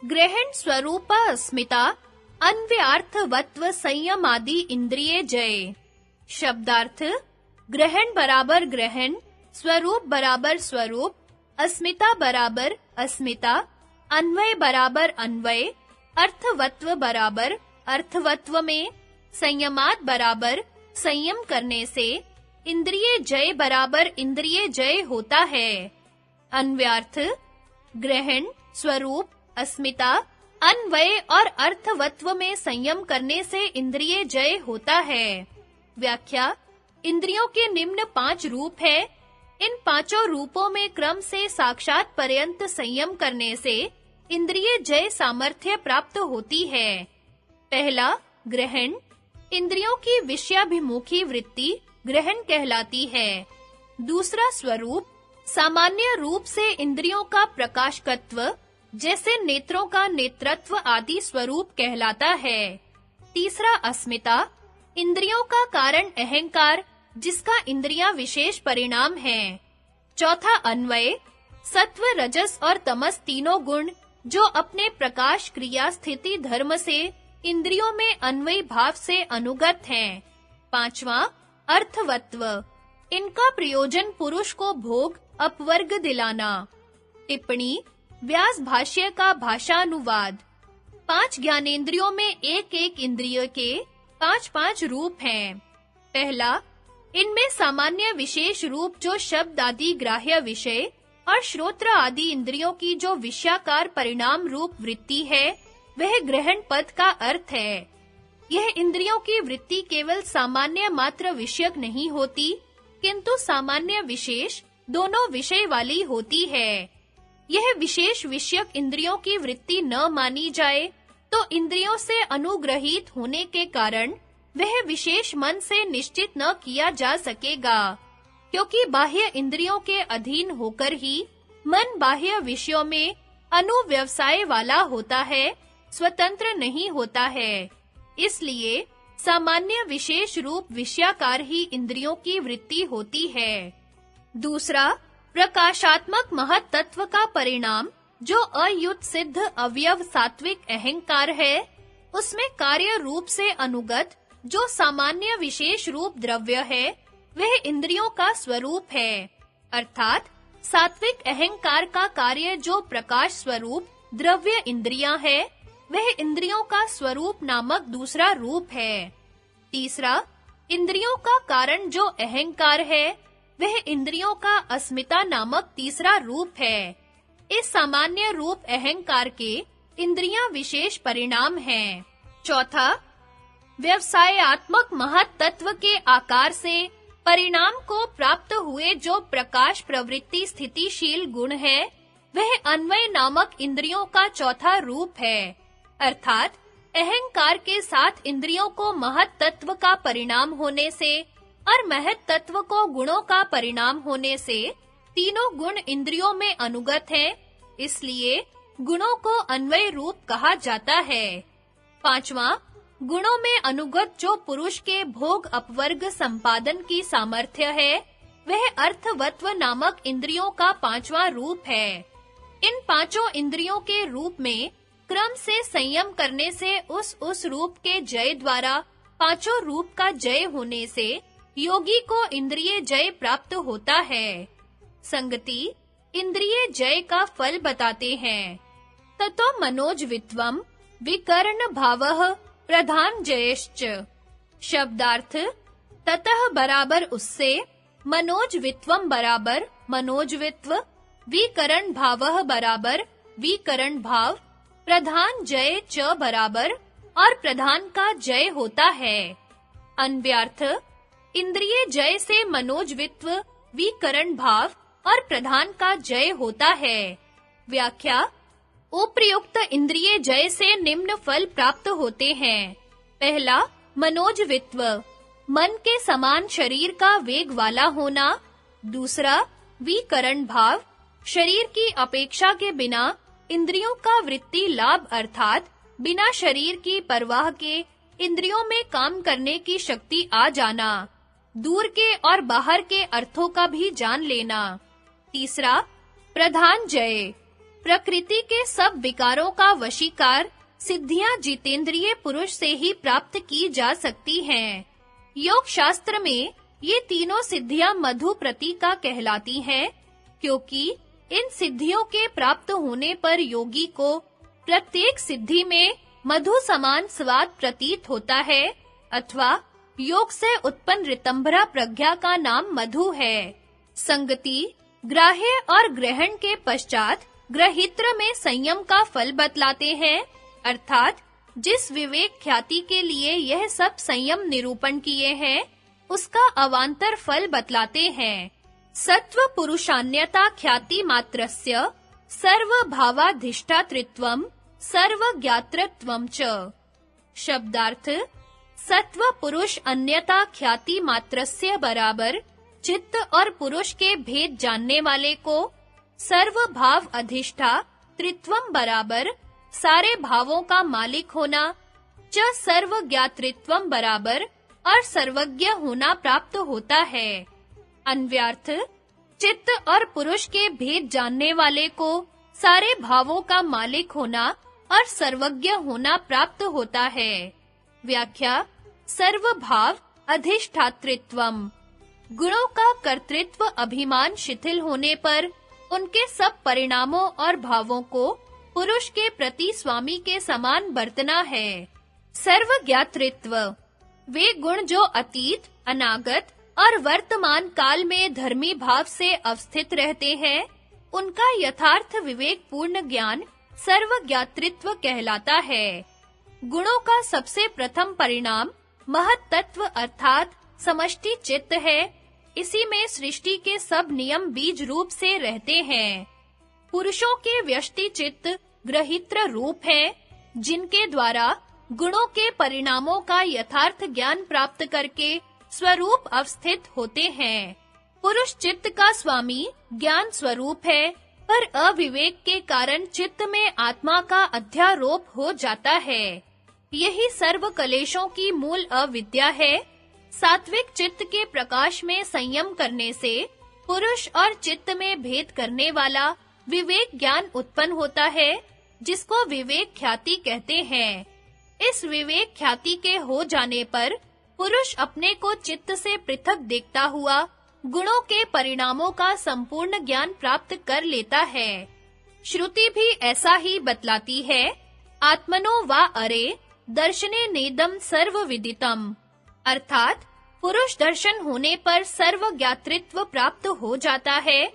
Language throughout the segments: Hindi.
ग्रहण स्वरूप अस्मिता अन्व्यार्थवत्व संयम आदि इंद्रिय जय। शब्दार्थ: ग्रहण बराबर ग्रहण, स्वरूप बराबर स्वरूप, अस्मिता बराबर अस्मिता, अन्वय बराबर अन्वय, अर्थवत्व बराबर अर्थवत्व में, संयमात बराबर संयम करने से इंद्रिय जय बराबर इंद्रिय जय होता है। अन्व्यार्थ: ग्रहण, स्वरूप, अस्मिता, अन्वय और अर्थवत्व में संयम करने से इंद्रिय जय होता है। व्याख्या: इंद्रियों के निम्न 5 रूप है। इन पांचों रूपों में क्रम से साक्षात पर्यंत संयम करने से इंद्रिय जय सामर्थ्य प्राप्त होती है। पहला, ग्रहण। इंद्रियों की विषयाभिमुखी वृत्ति ग्रहण कहलाती है। दूसरा, स्वरूप। सामान्य रूप से इंद्रियों का प्रकाशकत्व, जैसे नेत्रों का नेत्रत्व आदि स्वरूप कहलाता है। तीसरा, अस्मिता। इंद्रियों का कारण अहंकार, जिसका इंद्रियां विशेष परिणाम है। चौथा, अन्वय। सत्व, रजस और तमस तीनों गुण जो अपने प्रकाश, क्रिया, स्थिति, धर्म से इंद्रियों में अन्वयी भाव से अनुगत हैं। पांचवा, अर्थवत्व। इनका प्रयोजन पुरुष को भोग, अपवर्ग दिलाना। टिप्पणी: व्यास भाष्य का भाषानुवाद। 5 ज्ञानेंद्रियों में एक-एक इंद्रिय के 5-5 रूप हैं। पहला, इनमें सामान्य विशेष रूप जो शब्द आदि ग्राह्य विषय और श्रोत्र आदि इंद्रियों की जो विषयाकार परिणाम रूप वृत्ति है, वह ग्रहण पद का अर्थ है। यह इंद्रियों की वृत्ति केवल सामान्य मात्र विषयक नहीं होती, किंतु सामान्य विशेष दोनों विषय वाली होती है। यह विशेष विषयक इंद्रियों की वृत्ति न मानी जाए तो इंद्रियों से अनुग्रहित होने के कारण वह विशेष मन से निश्चित न किया जा सकेगा, क्योंकि बाह्य इंद्रियों के अधीन होकर ही मन बाह्य विषयों में अनुव्यवसाय वाला होता है, स्वतंत्र नहीं होता है। इसलिए सामान्य विशेष रूप विषयाकार ही इंद्रियों की वृत्ति होती है। दूसरा, प्रकाशात्मक महत् तत्व का परिणाम जो अयुत सिद्ध अवयव सात्विक अहंकार है, उसमें कार्य रूप से अनुगत जो सामान्य विशेष रूप द्रव्य है, वह इंद्रियों का स्वरूप है। अर्थात सात्विक अहंकार का कार्य जो प्रकाश स्वरूप द्रव्य इंद्रियां है, वह इंद्रियों का स्वरूप नामक दूसरा रूप है। तीसरा, इंद्रियों का कारण जो अहंकार है, वह इंद्रियों का अस्मिता नामक तीसरा रूप है। इस सामान्य रूप अहंकार के इंद्रियां विशेष परिणाम हैं। चौथा, व्यवसायात्मक महत् तत्व के आकार से परिणाम को प्राप्त हुए जो प्रकाश प्रवृत्ति स्थितिशील गुण है, वह अन्वय नामक इंद्रियों का चौथा रूप है। अर्थात अहंकार के साथ इंद्रियों को महत् तत्व का परिणाम होने से और महत् तत्व को गुणों का परिणाम होने से तीनों गुण इंद्रियों में अनुगत हैं, इसलिए गुणों को अन्वय रूप कहा जाता है। पांचवा, गुणों में अनुगत जो पुरुष के भोग अपवर्ग संपादन की सामर्थ्य है, वह अर्थवत्व नामक इंद्रियों का पांचवा रूप है। इन पांचों इंद्रियों के रूप में क्रम से संयम करने से उस रूप के जय द्वारा पांचों रूप का जय होने से योगी को इंद्रिय जय प्राप्त होता है। संगति इंद्रिय जय का फल बताते हैं। ततो मनोजवित्वम विकर्ण भावः प्रधान जयश्च। शब्दार्थ: ततः बराबर उससे, मनोजवित्वम बराबर मनोजवित्व, विकरण भावः बराबर विकरण भाव, प्रधान जय च बराबर और प्रधान का जय होता है। अन्व्यार्थ: इंद्रिय जय से मनोजवित्व, विकरण भाव और प्रधान का जय होता है। व्याख्या: उपर्युक्त इंद्रिय जय से निम्न फल प्राप्त होते हैं। पहला, मनोजवित्व, मन के समान शरीर का वेग वाला होना। दूसरा, विकरण भाव, शरीर की अपेक्षा के बिना इंद्रियों का वृत्ति लाभ अर्थात बिना शरीर की परवाह के इंद्रियों में काम करने की शक्ति आ जाना, दूर के और बाहर के अर्थों का भी जान लेना। तीसरा, प्रधान जय, प्रकृति के सब विकारों का वशीकार सिद्धियां जितेंद्रिय पुरुष से ही प्राप्त की जा सकती हैं। योग शास्त्र में ये तीनों सिद्धियां मधु प्रतीका कहलाती हैं, क्योंकि इन सिद्धियों के प्राप्त होने पर योगी को प्रत्येक सिद्धि में मधु समान स्वाद प्रतीत होता है, अथवा योग से उत्पन्न ऋतंभरा प्रज्ञा का नाम मधु है। संगति, ग्राह्य और ग्रहण के पश्चात ग्रहित्र में संयम का फल बतलाते हैं, अर्थात जिस विवेक ख्याति के लिए यह सब संयम निरूपण किए हैं, उसका अवान्तर फल बतलाते हैं। सत्व पुरुषान्यता ख्याति मात्रस्य सर्वभावाधिष्ठातृत्वम् सर्वज्ञातृत्वम् च। शब्दार्थ: सत्व पुरुष अन्यता ख्याति मात्रस्य बराबर चित्त और पुरुष के भेद जानने वाले को सर्वभाव अधिष्ठा त्रित्वम् बराबर सारे भावों का मालिक होना, च सर्वज्ञातृत्वम् बराबर और सर्वज्ञ होना प्राप्त होता है। अन्व्यार्थ: चित्त और पुरुष के भेद जानने वाले को सारे भावों का मालिक होना और सर्वज्ञ होना प्राप्त होता है। व्याख्या: सर्वभाव अधिष्ठातृत्वम्। गुणों का कर्तृत्व अभिमान शिथिल होने पर उनके सब परिणामों और भावों को पुरुष के प्रति स्वामी के समान बरतना है। सर्वज्ञातृत्व: वे गुण जो अतीत, अनागत और वर्तमान काल में धर्मी भाव से अवस्थित रहते हैं, उनका यथार्थ विवेक पूर्ण ज्ञान सर्वज्ञातृत्व कहलाता है। गुणों का सबसे प्रथम परिणाम महत् तत्व अर्थात समष्टि चित्त है। इसी में सृष्टि के सब नियम बीज रूप से रहते हैं। पुरुषों के व्यष्टि चित्त ग्रहित्र रूप है, जिनके द्वारा गुणों के परिणामों का यथार्थ ज्ञान प्राप्त करके स्वरूप अवस्थित होते हैं। पुरुष चित्त का स्वामी ज्ञान स्वरूप है, पर अविवेक के कारण चित्त में आत्मा का अध्यारोप हो जाता है। यही सर्व कलेशों की मूल अविद्या है। सात्विक चित्त के प्रकाश में संयम करने से पुरुष और चित्त में भेद करने वाला विवेक ज्ञान उत्पन्न होता है, जिसको विवेक ख्याति कहते हैं। इस विवेक ख्याति के हो जाने पर पुरुष अपने को चित्त से पृथक देखता हुआ गुणों के परिणामों का संपूर्ण ज्ञान प्राप्त कर लेता है। श्रुति भी ऐसा ही बतलाती है। आत्मनो वा अरे दर्शने नेदम सर्वविदितम, अर्थात पुरुष दर्शन होने पर सर्वज्ञातृत्व प्राप्त हो जाता है।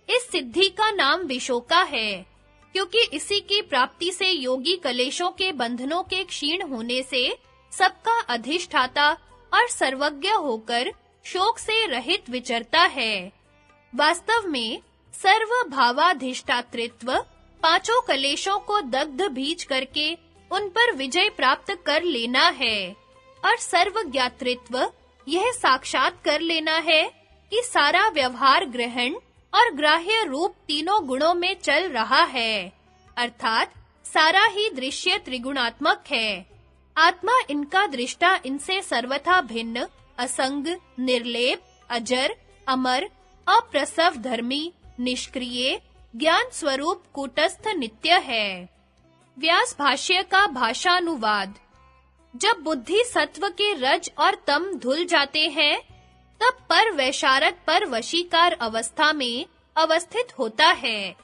इस सिद्धि का नाम विशोका है, क्योंकि इसी की प्राप्ति से योगी कलेशों के बंधनों के क्षीण होने से सबका अधिष्ठाता और सर्वज्ञ होकर शोक से रहित विचरता है। वास्तव में सर्वभावाधिष्ठातृत्व पांचों कलेशों को दग्ध बीज करके उन पर विजय प्राप्त कर लेना है, और सर्वज्ञातृत्व यह साक्षात कर लेना है कि सारा व्यवहार ग्रहण और ग्राह्य रूप तीनों गुणों में चल रहा है, अर्थात सारा ही दृश्य त्रिगुणात्मक है। आत्मा इनका दृष्टा इनसे सर्वथा भिन्न, असंग, निर्लेप, अजर, अमर, अप्रसव धर्मी, निष्क्रिय, ज्ञान स्वरूप कूटस्थ नित्य है। व्यास भाष्य का भाषानुवाद। जब बुद्धि सत्व के रज और तम धुल जाते हैं, तब पर वैशारद पर वशीकार अवस्था में अवस्थित होता है।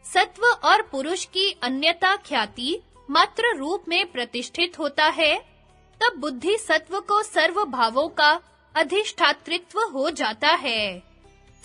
सत्व और पुरुष की अन्यता ख्याति मात्र रूप में प्रतिष्ठित होता है, तब बुद्धि सत्व को सर्व भावों का अधिष्ठातृत्व हो जाता है।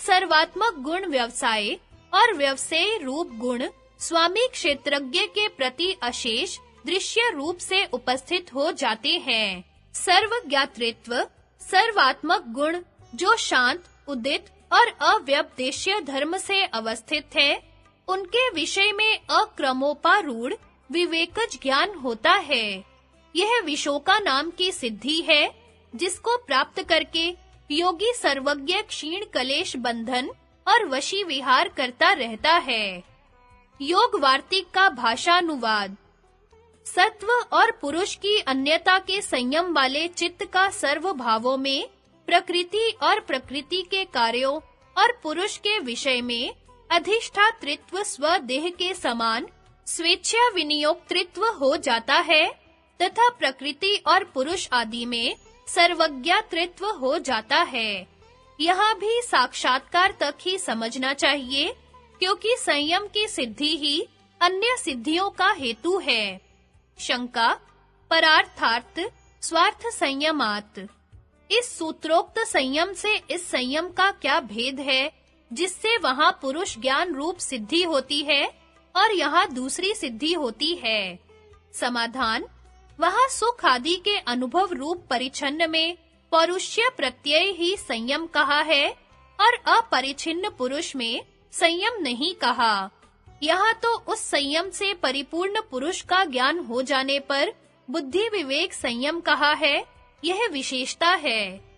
सर्वात्मक गुण व्यवसाय और व्यवसाय रूप गुण स्वामी क्षेत्रज्ञ के प्रति अशेष दृश्य रूप से उपस्थित हो जाते हैं। सर्वज्ञातृत्व सर्वात्मक गुण जो शांत, उदित और अव्यपदेश्य धर्म से अवस्थित है, उनके विषय में अक्रमोपारूढ़ विवेकज ज्ञान होता है। यह विशोका नाम की सिद्धि है, जिसको प्राप्त करके योगी सर्वज्ञ क्षीण कलेश बंधन और वशी विहार करता रहता है। योग वार्तिक का भाषानुवाद। सत्व और पुरुष की अन्यता के संयम वाले चित्त का सर्व भावों में, प्रकृति और प्रकृति के कार्यों और पुरुष के विषय में अधिष्ठातृत्व स्वदेह के समान स्वेच्छा विनियोक्तृत्व हो जाता है तथा प्रकृति और पुरुष आदि में सर्वज्ञातृत्व हो जाता है। यहाँ भी साक्षात्कार तक ही समझना चाहिए, क्योंकि संयम की सिद्धि ही अन्य सिद्धियों का हेतु है। शंका, परार्थार्थ स्वार्थ संयमात्। इस सूत्रोक्त संयम से इस संयम का क्या भेद है, जिससे वहाँ पुरुष ज्ञान रूप सिद्धि होती है और यहाँ दूसरी सिद्धि होती है? समाधान, वहाँ सुख आदि के अनुभव रूप परिच्छन्न में पौरुष्य प्रत्यय ही संयम कहा है और अपरिच्छिन्न पुरुष में संयम नहीं कहा। यहाँ तो उस संयम से परिपूर्ण पुरुष का ज्ञान हो जाने पर बुद्धि विवेक संयम कहा है, यह विशेषता है।